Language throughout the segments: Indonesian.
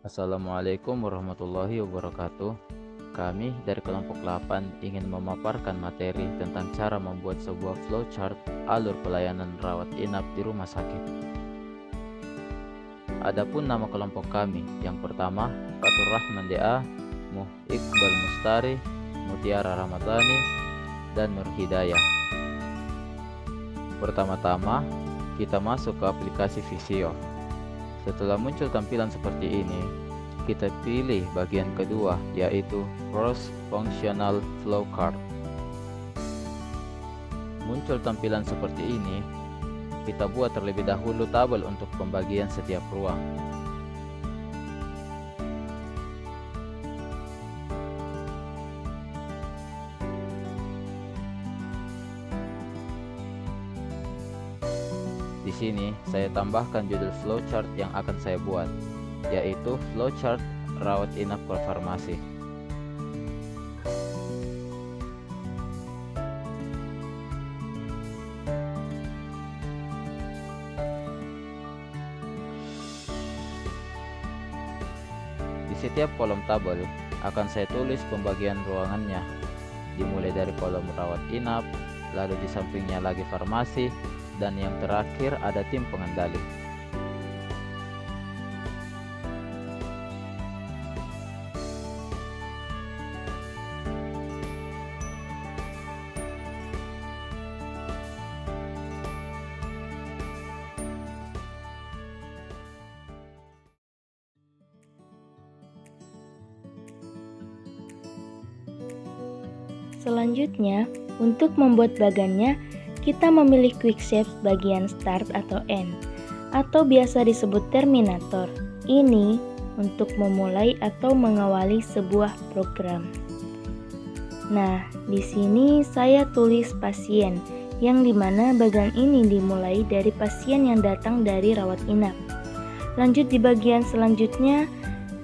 Assalamualaikum warahmatullahi wabarakatuh. Kami dari kelompok 8 ingin memaparkan materi tentang cara membuat sebuah flowchart alur pelayanan rawat inap di rumah sakit. Adapun nama kelompok kami, yang pertama Fatur Rahman DA, Iqbal Mustari, Mutiara Ramadhani, dan Nur Hidayah. Pertama-tama, kita masuk ke aplikasi Visio. Setelah muncul tampilan seperti ini, kita pilih bagian kedua, yaitu Cross Functional Flowchart. Muncul tampilan seperti ini, kita buat terlebih dahulu tabel untuk pembagian setiap ruang. Di sini saya tambahkan judul flowchart yang akan saya buat, yaitu flowchart rawat inap farmasi. Di setiap kolom tabel akan saya tulis pembagian ruangannya, dimulai dari kolom rawat inap, lalu di sampingnya lagi farmasi, dan yang terakhir ada tim pengendali. Selanjutnya, untuk membuat bagannya, kita memilih quick shape bagian start atau end, atau biasa disebut terminator. Ini untuk memulai atau mengawali sebuah program. Nah, di sini saya tulis pasien, yang dimana bagan ini dimulai dari pasien yang datang dari rawat inap. Lanjut di bagian selanjutnya,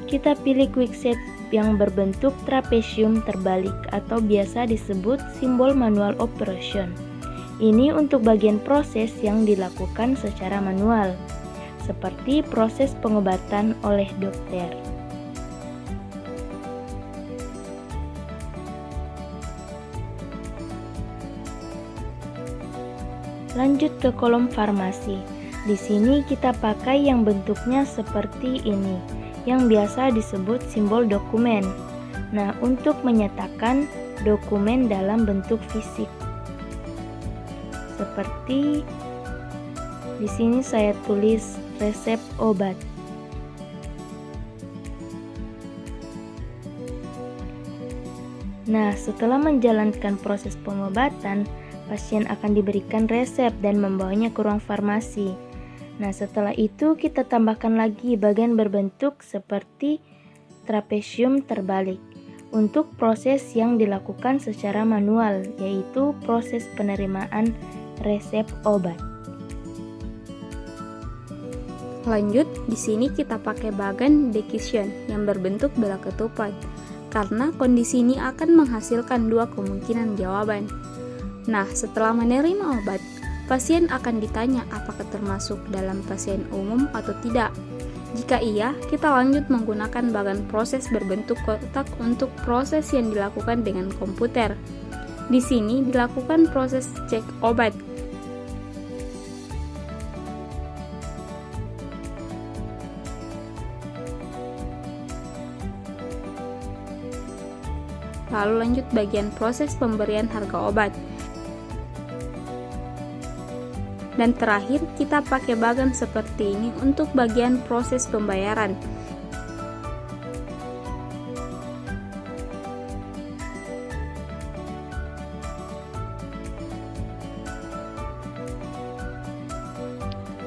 kita pilih quick shape yang berbentuk trapesium terbalik atau biasa disebut simbol manual operation. Ini untuk bagian proses yang dilakukan secara manual, seperti proses pengobatan oleh dokter. Lanjut ke kolom farmasi. Di sini kita pakai yang bentuknya seperti ini, yang biasa disebut simbol dokumen. Nah, untuk menyatakan dokumen dalam bentuk fisik. Seperti di sini saya tulis resep obat. Nah, setelah menjalankan proses pengobatan, pasien akan diberikan resep dan membawanya ke ruang farmasi. Nah, setelah itu kita tambahkan lagi bagian berbentuk seperti trapesium terbalik untuk proses yang dilakukan secara manual, yaitu proses penerimaan resep obat. Lanjut, di sini kita pakai bagan decision yang berbentuk bola ketupat, karena kondisi ini akan menghasilkan dua kemungkinan jawaban. Nah, setelah menerima obat, pasien akan ditanya apakah termasuk dalam pasien umum atau tidak. Jika iya, kita lanjut menggunakan bagan proses berbentuk kotak untuk proses yang dilakukan dengan komputer. Di sini dilakukan proses cek obat. Lalu lanjut bagian proses pemberian harga obat. Dan terakhir, kita pakai bagan seperti ini untuk bagian proses pembayaran.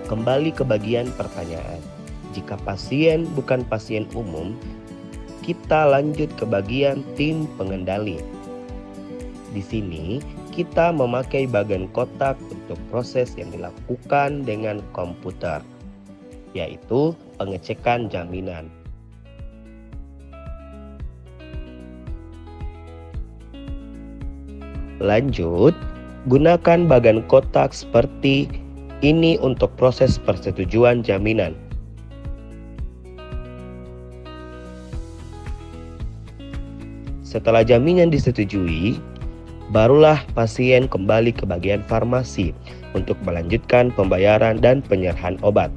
Kembali ke bagian pertanyaan. Jika pasien bukan pasien umum, kita lanjut ke bagian tim pengendali. Di sini, kita memakai bagan kotak untuk proses yang dilakukan dengan komputer, yaitu pengecekan jaminan. Lanjut, gunakan bagan kotak seperti ini untuk proses persetujuan jaminan. Setelah jaminan disetujui, barulah pasien kembali ke bagian farmasi untuk melanjutkan pembayaran dan penyerahan obat.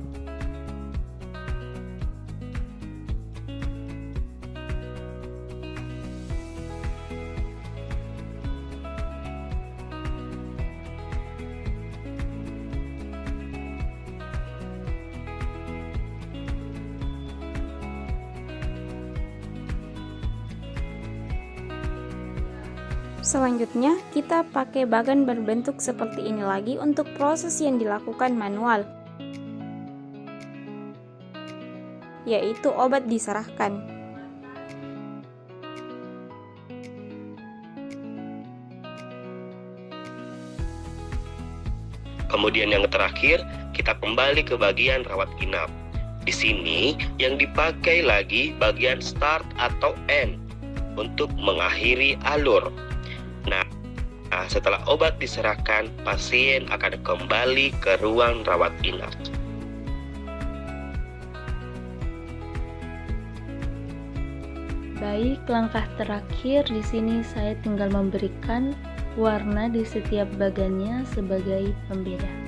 Selanjutnya, kita pakai bagan berbentuk seperti ini lagi untuk proses yang dilakukan manual, yaitu obat diserahkan. Kemudian yang terakhir, kita kembali ke bagian rawat inap. Di sini yang dipakai lagi bagian start atau end untuk mengakhiri alur. Nah, setelah obat diserahkan, pasien akan kembali ke ruang rawat inap. Baik, langkah terakhir di sini saya tinggal memberikan warna di setiap bagannya sebagai pembeda.